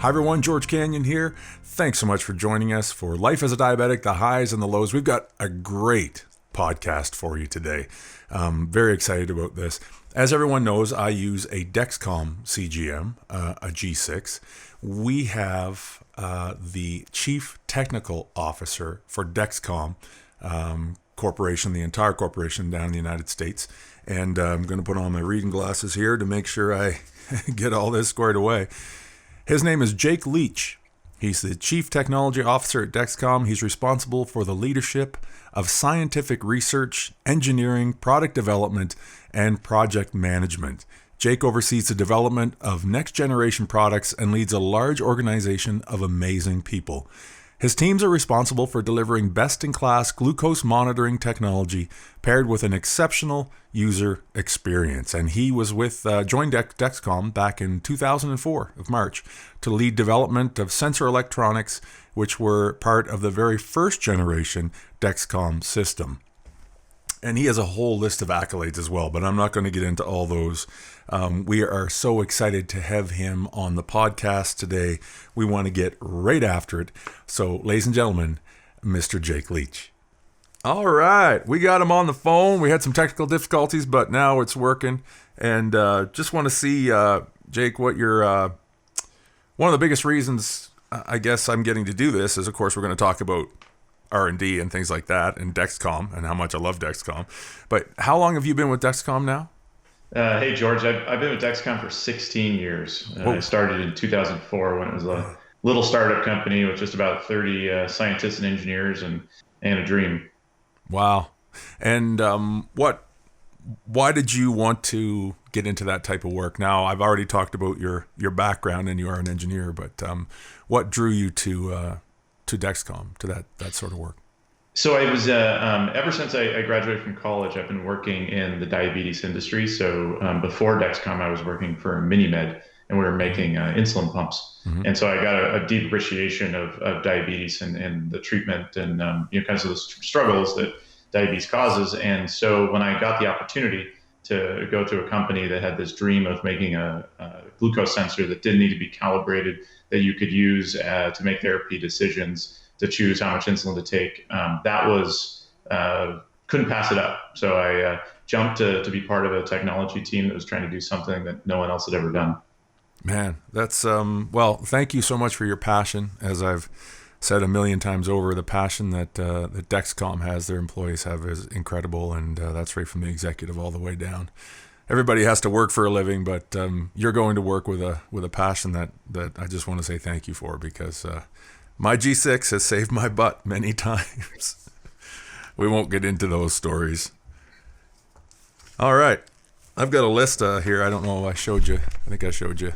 Hi everyone, George Canyon here. Thanks so much for joining us for Life as a Diabetic, the highs and the lows. We've got a great podcast for you today. Very excited about this. As everyone knows, I use a Dexcom CGM, a G6. We have the Chief Technical Officer for Dexcom Corporation, the entire corporation down in the United States. And I'm going to put on my reading glasses here to make sure I get all this squared away. His name is Jake Leach. He's the Chief Technology Officer at Dexcom. He's responsible for the leadership of scientific research, engineering, product development, and project management. Jake oversees the development of next-generation products and leads a large organization of amazing people. His teams are responsible for delivering best-in-class glucose monitoring technology paired with an exceptional user experience. And he was joined Dexcom back in 2004 of March to lead development of sensor electronics, which were part of the very first generation Dexcom system. And he has a whole list of accolades as well, but I'm not going to get into all those. We are so excited to have him on the podcast today. We want to get right after it. So, ladies and gentlemen, Mr. Jake Leach. All right, we got him on the phone. We had some technical difficulties, but now it's working. And just want to see, Jake, what your one of the biggest reasons I guess I'm getting to do this is, of course, we're going to talk about R&D and things like that, and Dexcom, and how much I love Dexcom. But how long have you been with Dexcom now? Hey, George, I've been with Dexcom for 16 years. I started in 2004 when it was a little startup company with just about 30 scientists and engineers and a dream. Wow. And why did you want to get into that type of work? Now, I've already talked about your background, and you are an engineer, but what drew you to Dexcom, to that sort of work? So I was, ever since I graduated from college, I've been working in the diabetes industry. So before Dexcom, I was working for MiniMed, and we were making insulin pumps. Mm-hmm. And so I got a deep appreciation of diabetes and the treatment and kinds of the struggles that diabetes causes. And so when I got the opportunity to go to a company that had this dream of making a glucose sensor that didn't need to be calibrated, that you could use to make therapy decisions, to choose how much insulin to take, that was, couldn't pass it up. So I jumped to be part of a technology team that was trying to do something that no one else had ever done. Man, that's, well, thank you so much for your passion. As I've said a million times over, the passion that Dexcom has, their employees have, is incredible. And that's right from the executive all the way down. Everybody has to work for a living, but you're going to work with a passion that I just want to say thank you for, because my G6 has saved my butt many times. We won't get into those stories. All right. I've got a list here. I don't know if I showed you. I think I showed you.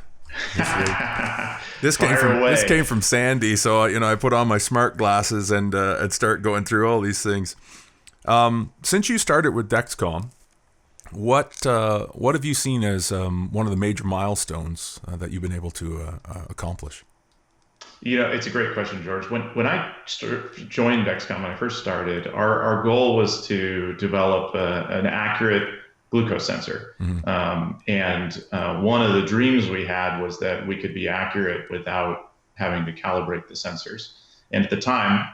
This came from Sandy. So, I put on my smart glasses and I'd start going through all these things. Since you started with Dexcom, what have you seen as one of the major milestones that you've been able to accomplish? It's a great question, George. When I joined Dexcom, when I first started, our goal was to develop an accurate glucose sensor. Mm-hmm. And one of the dreams we had was that we could be accurate without having to calibrate the sensors. And at the time,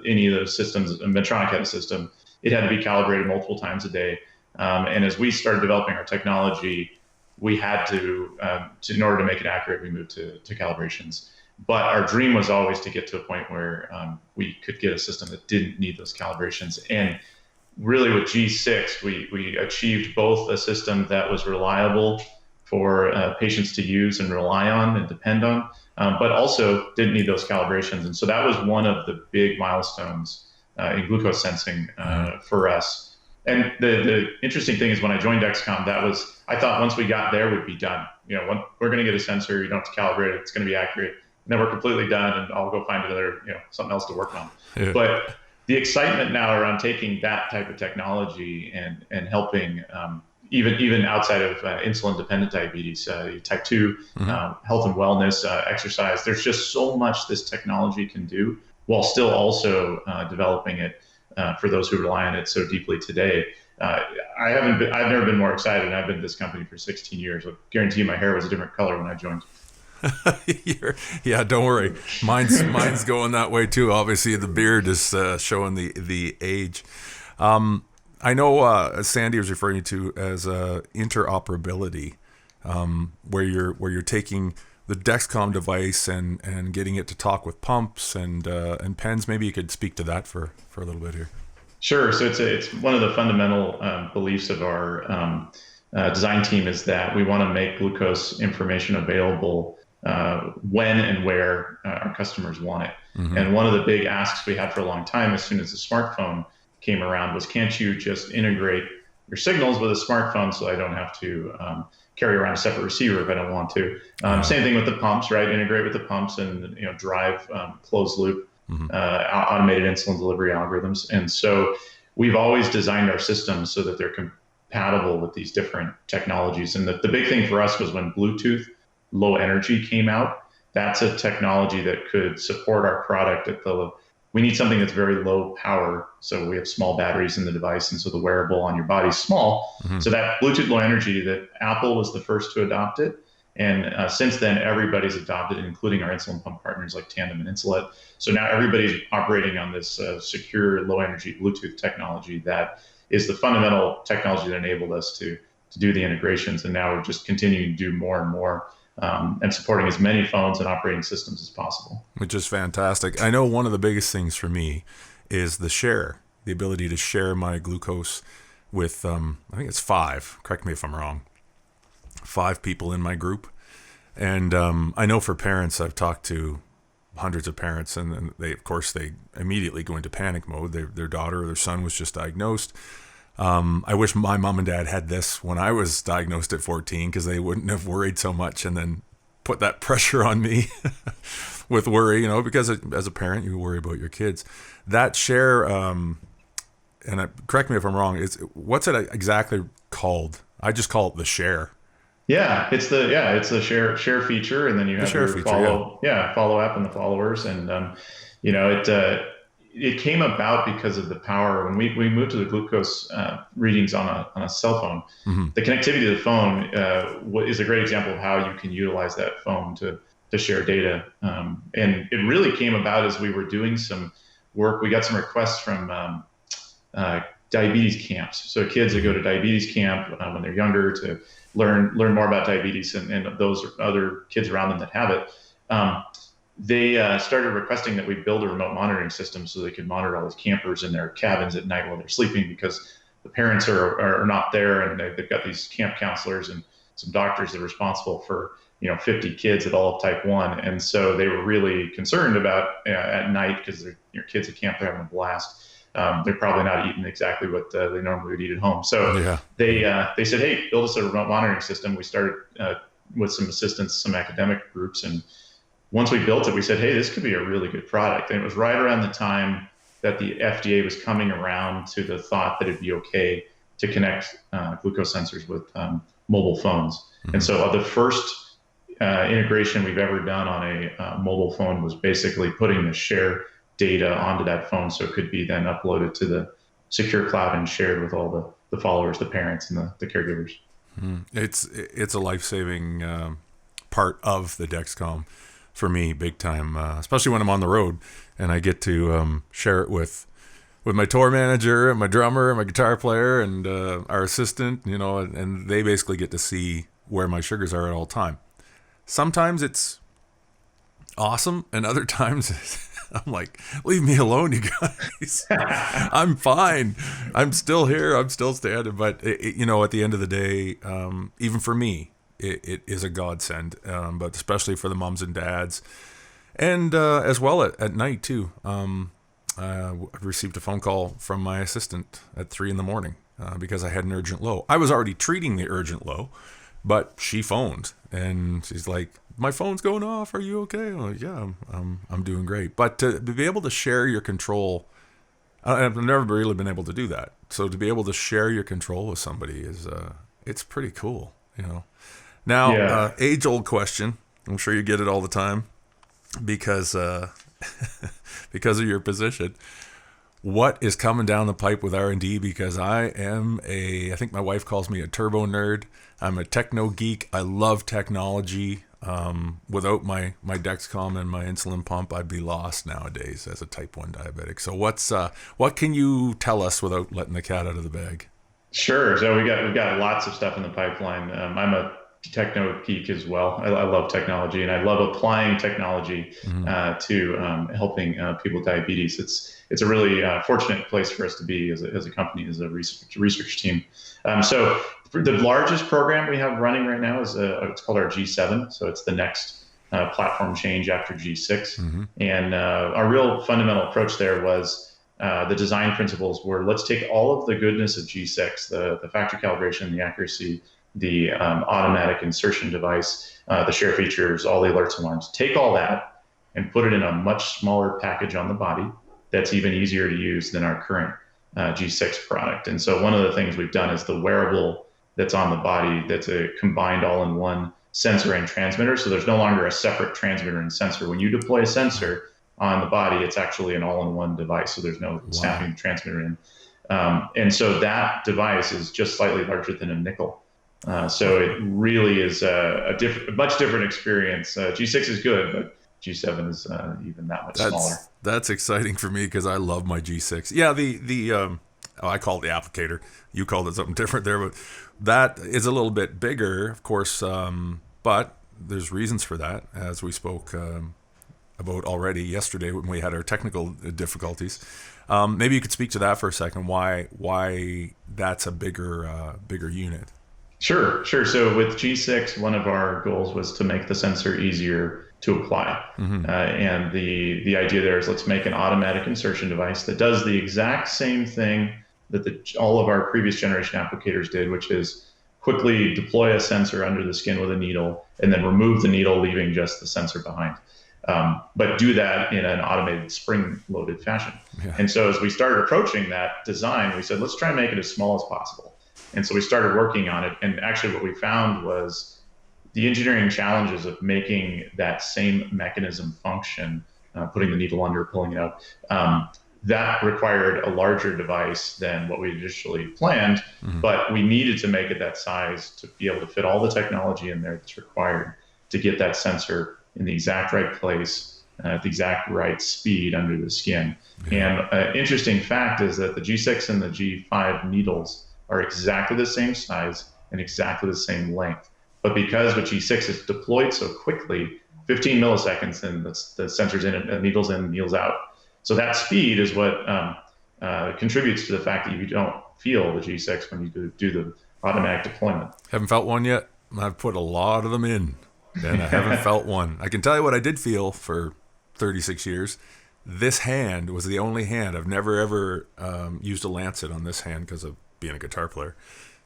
any of those systems, Medtronic had a system, it had to be calibrated multiple times a day. And as we started developing our technology, we had to, in order to make it accurate, we moved to calibrations. But our dream was always to get to a point where we could get a system that didn't need those calibrations. And really with G6, we achieved both a system that was reliable for patients to use and rely on and depend on, but also didn't need those calibrations. And so that was one of the big milestones in glucose sensing for us. And the interesting thing is when I joined Dexcom, I thought once we got there, we'd be done. We're going to get a sensor, you don't have to calibrate it, it's going to be accurate. And then we're completely done and I'll go find another, something else to work on. Yeah. But the excitement now around taking that type of technology and helping even outside of insulin-dependent diabetes, type 2, health and wellness, exercise, there's just so much this technology can do while still also developing it for those who rely on it so deeply today. I've never been more excited, and I've been at this company for 16 years. I guarantee you my hair was a different color when I joined. Yeah, don't worry. Mine's going that way too. Obviously, the beard is showing the age. I know Sandy was referring to as interoperability, where you're taking the Dexcom device and getting it to talk with pumps and pens. Maybe you could speak to that for a little bit here. Sure. So it's one of the fundamental beliefs of our design team is that we want to make glucose information available when and where our customers want it. Mm-hmm. And one of the big asks we had for a long time, as soon as the smartphone came around, was can't you just integrate your signals with a smartphone so I don't have to carry around a separate receiver if I don't want to. Same thing with the pumps, right? Integrate with the pumps and drive closed loop automated insulin delivery algorithms. And so we've always designed our systems so that they're compatible with these different technologies. And the big thing for us was when Bluetooth low energy came out. That's a technology that could support our product at we need something that's very low power. So we have small batteries in the device. And so the wearable on your body is small. Mm-hmm. So that Bluetooth low energy, that Apple was the first to adopt it. And since then, everybody's adopted it, including our insulin pump partners like Tandem and Insulet. So now everybody's operating on this secure low energy Bluetooth technology that is the fundamental technology that enabled us to do the integrations. And now we're just continuing to do more and more. And supporting as many phones and operating systems as possible. Which is fantastic. I know one of the biggest things for me is the ability to share my glucose with, I think it's 5, correct me if I'm wrong, 5 people in my group. And I know for parents, I've talked to hundreds of parents, and they immediately go into panic mode. Their daughter or their son was just diagnosed. I wish my mom and dad had this when I was diagnosed at 14, because they wouldn't have worried so much and then put that pressure on me with worry, because as a parent, you worry about your kids. That share, correct me if I'm wrong, what's it exactly called? I just call it the share. Yeah, it's the share feature, and then you have your follow app and the followers, and it came about because of the power. When we moved to the glucose readings on a cell phone, mm-hmm. the connectivity to the phone is a great example of how you can utilize that phone to share data. And it really came about as we were doing some work. We got some requests from diabetes camps. So kids that go to diabetes camp when they're younger to learn more about diabetes and those other kids around them that have it. They started requesting that we build a remote monitoring system so they could monitor all these campers in their cabins at night while they're sleeping, because the parents are not there, and they've got these camp counselors and some doctors that are responsible for 50 kids that all have type 1. And so they were really concerned about at night, because your kids at camp, they're having a blast. They're probably not eating exactly what they normally would eat at home. So they said, hey, build us a remote monitoring system. We started with some assistance, some academic groups, and once we built it, we said, hey, this could be a really good product. And it was right around the time that the FDA was coming around to the thought that it'd be okay to connect glucose sensors with mobile phones. Mm-hmm. And so the first integration we've ever done on a mobile phone was basically putting the share data onto that phone so it could be then uploaded to the secure cloud and shared with all the followers, the parents, and the caregivers. Mm-hmm. It's a life-saving part of the Dexcom. For me, big time, especially when I'm on the road and I get to share it with my tour manager and my drummer and my guitar player and our assistant, and they basically get to see where my sugars are at all time. Sometimes it's awesome, and other times I'm like, leave me alone, you guys. I'm fine. I'm still here. I'm still standing. But, at the end of the day, even for me, it is a godsend, but especially for the moms and dads, and as well at night too. I received a phone call from my assistant at 3 a.m. Because I had an urgent low. I was already treating the urgent low, but she phoned and she's like, "My phone's going off. Are you okay?" I'm like, "Yeah, I'm doing great." But to be able to share your control, I've never really been able to do that. So to be able to share your control with somebody it's pretty cool, Now, age-old question. I'm sure you get it all the time because because of your position. What is coming down the pipe with R&D? Because I think my wife calls me a turbo nerd. I'm a techno geek. I love technology. Without my Dexcom and my insulin pump, I'd be lost nowadays as a type 1 diabetic. So what can you tell us without letting the cat out of the bag? Sure. So we've got lots of stuff in the pipeline. I'm a techno geek as well. I love technology, and I love applying technology to helping people with diabetes. It's a really fortunate place for us to be as a company, as a research team. So the largest program we have running right now is it's called our G7. So it's the next platform change after G6. And our real fundamental approach there was the design principles were, let's take all of the goodness of G6, the factory calibration, the accuracy, the automatic insertion device, the share features, all the alerts and alarms, take all that and put it in a much smaller package on the body that's even easier to use than our current G6 product. And so one of the things we've done is the wearable that's on the body, that's a combined all-in-one sensor and transmitter. So there's no longer a separate transmitter and sensor. When you deploy a sensor on the body, it's actually an all-in-one device. So there's no snapping the transmitter in. And so that device is just slightly larger than a nickel. So it really is a much different experience. G6 is good, but G7 is even that much smaller. That's exciting for me because I love my G6. Yeah, I call it the applicator. You called it something different there, but that is a little bit bigger, of course. But there's reasons for that, as we spoke about already yesterday when we had our technical difficulties. Maybe you could speak to that for a second. Why that's a bigger unit? Sure. So with G6, one of our goals was to make the sensor easier to apply. And the idea there is, let's make an automatic insertion device that does the exact same thing that all of our previous generation applicators did, which is quickly deploy a sensor under the skin with a needle and then remove the needle, leaving just the sensor behind. But do that in an automated spring-loaded fashion. Yeah. And so as we started approaching that design, we said, let's try and make it as small as possible. And so we started working on it. And actually what we found was the engineering challenges of making that same mechanism function, putting the needle under, pulling it out, that required a larger device than what we initially planned. But we needed to make it that size to be able to fit all the technology in there that's required to get that sensor in the exact right place, at the exact right speed under the skin. Yeah. And an interesting fact is that the G6 and the G5 needles are exactly the same size and exactly the same length. But because with G6 is deployed so quickly, 15 milliseconds, and the sensor's in, needle's in, needle's out. So that speed is what contributes to the fact that you don't feel the G6 when you do the automatic deployment. Haven't felt one yet. I've put a lot of them in, and I haven't felt one. I can tell you what I did feel for 36 years. This hand was the only hand. I've never, ever used a lancet on this hand because of being a guitar player,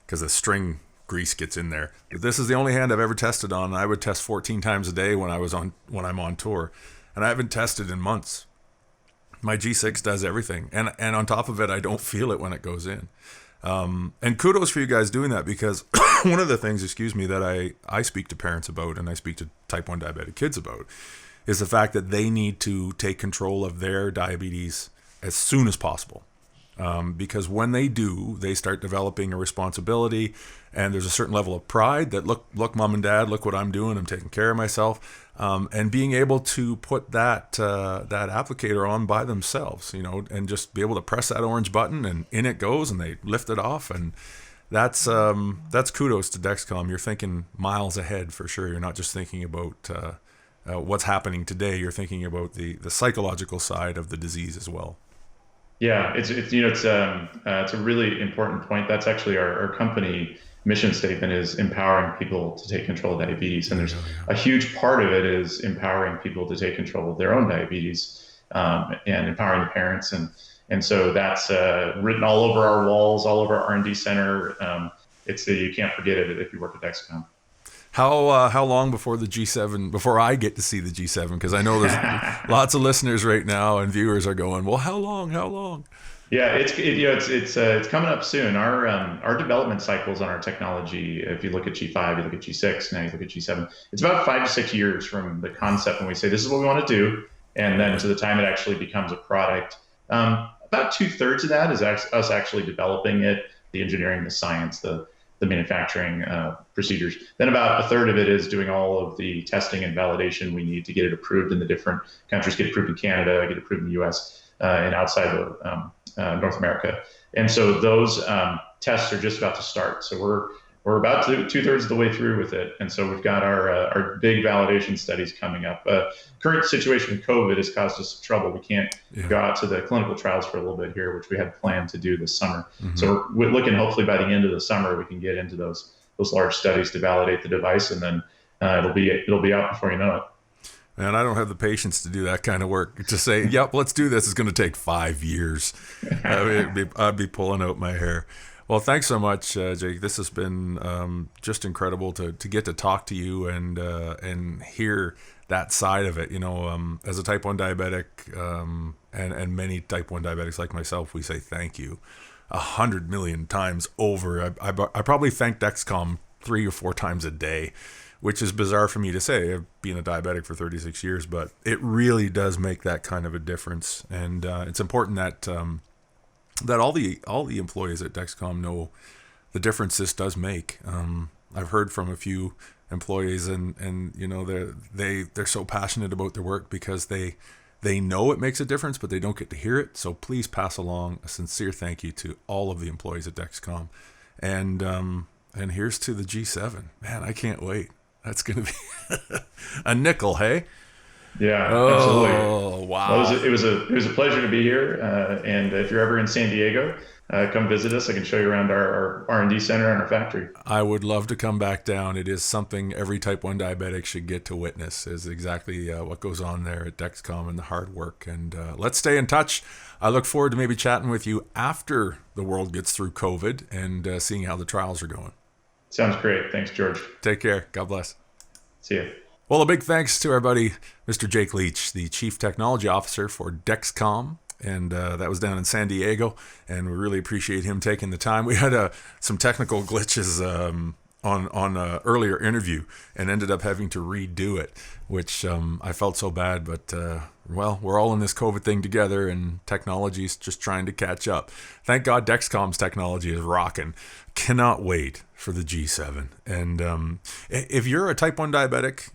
because the string grease gets in there. But this is the only hand I've ever tested on. I would test 14 times a day when I'm on tour, and I haven't tested in months. My G6 does everything, and on top of it, I don't feel it when it goes in. And kudos for you guys doing that, because one of the things, that I speak to parents about, and I speak to type 1 diabetic kids about, is the fact that they need to take control of their diabetes as soon as possible. Because when they do, they start developing a responsibility, and there's a certain level of pride that look, mom and dad, look what I'm doing. I'm taking care of myself, and being able to put that applicator on by themselves, and just be able to press that orange button, and in it goes, and they lift it off, and that's kudos to Dexcom. You're thinking miles ahead for sure. You're not just thinking about what's happening today. You're thinking about the psychological side of the disease as well. Yeah, it's a really important point. That's actually our company mission statement, is empowering people to take control of diabetes. And there's a huge part of it is empowering people to take control of their own diabetes, and empowering the parents. And so that's written all over our walls, all over our R&D center. You can't forget it if you work at Dexcom. How long before before I get to see the G7? Because I know there's lots of listeners right now and viewers are going, well, how long? Yeah, it's coming up soon. Our development cycles on our technology, if you look at G5, you look at G6, now you look at G7, it's about 5 to 6 years from the concept when we say this is what we want to do, and then to the time it actually becomes a product. About 2/3 of that is us actually developing it, the engineering, the science, the the manufacturing procedures. Then about a third of it is doing all of the testing and validation we need to get it approved in the different countries, get approved in Canada, get approved in the US, and outside of North America. And so those tests are just about to start. So we're about two-thirds of the way through with it. And so we've got our big validation studies coming up. Current situation with COVID has caused us some trouble. We can't go out to the clinical trials for a little bit here, which we had planned to do this summer. Mm-hmm. So we're looking, hopefully by the end of the summer, we can get into those large studies to validate the device, and then it'll be out before you know it. Man, I don't have the patience to do that kind of work. To say, yep, let's do this. It's going to take 5 years. I'd be pulling out my hair. Well, thanks so much, Jake. This has been just incredible to get to talk to you and hear that side of it. You know, as a type 1 diabetic, and many type 1 diabetics like myself, we say thank you 100 million times over. I probably thank Dexcom 3 or 4 times a day, which is bizarre for me to say. I've been a diabetic for 36 years, but it really does make that kind of a difference. And it's important that all the employees at Dexcom know the difference this does make. I've heard from a few employees, and you know, they're so passionate about their work because they know it makes a difference, but they don't get to hear it. So please pass along a sincere thank you to all of the employees at Dexcom. And here's to the G7. Man, I can't wait. That's going to be a nickel, hey? Yeah, absolutely. Oh, wow. Well, it was a pleasure to be here. And if you're ever in San Diego, come visit us. I can show you around our R&D center and our factory. I would love to come back down. It is something every type 1 diabetic should get to witness, is exactly what goes on there at Dexcom and the hard work. And let's stay in touch. I look forward to maybe chatting with you after the world gets through COVID and seeing how the trials are going. Sounds great. Thanks, George. Take care. God bless. See you. Well, a big thanks to our buddy, Mr. Jake Leach, the Chief Technology Officer for Dexcom. And that was down in San Diego. And we really appreciate him taking the time. We had some technical glitches on an earlier interview and ended up having to redo it, which I felt so bad. But, well, we're all in this COVID thing together, and technology's just trying to catch up. Thank God Dexcom's technology is rocking. Cannot wait for the G7. And if you're a type 1 diabetic,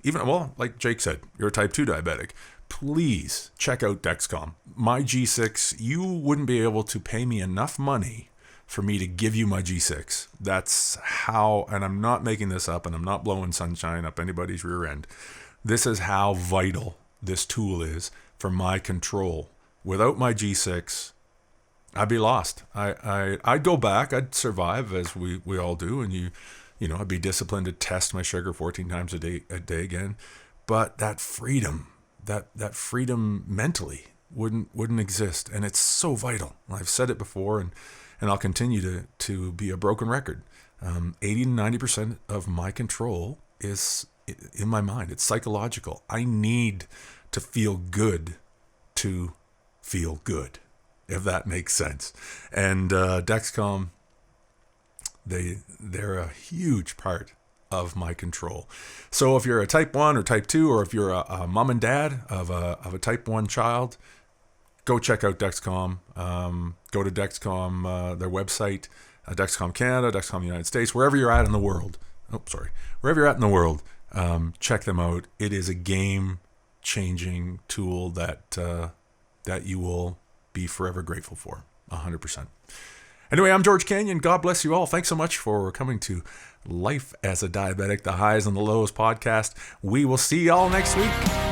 like Jake said, you're a type 2 diabetic, please check out Dexcom. My G6, you wouldn't be able to pay me enough money for me to give you my G6. That's how, and I'm not making this up, and I'm not blowing sunshine up anybody's rear end. This is how vital this tool is for my control. Without my G6, I'd be lost. I'd go back. I'd survive, as we all do, and you know, I'd be disciplined to test my sugar 14 times a day again. But that freedom, that freedom mentally wouldn't exist, and it's so vital. I've said it before, and I'll continue to be a broken record. 80 to 90% of my control is in my mind. It's psychological. I need to feel good to feel good, if that makes sense. And Dexcom, they're a huge part of my control. So if you're a type 1 or type 2, or if you're a mom and dad of a type 1 child, go check out Dexcom. Go to Dexcom, their website, Dexcom Canada, Dexcom United States, wherever you're at in the world. Wherever you're at in the world, check them out. It is a game-changing tool that you will be forever grateful for, 100%. Anyway, I'm George Canyon. God bless you all. Thanks so much for coming to Life as a Diabetic, the Highs and the Lows podcast. We will see y'all next week.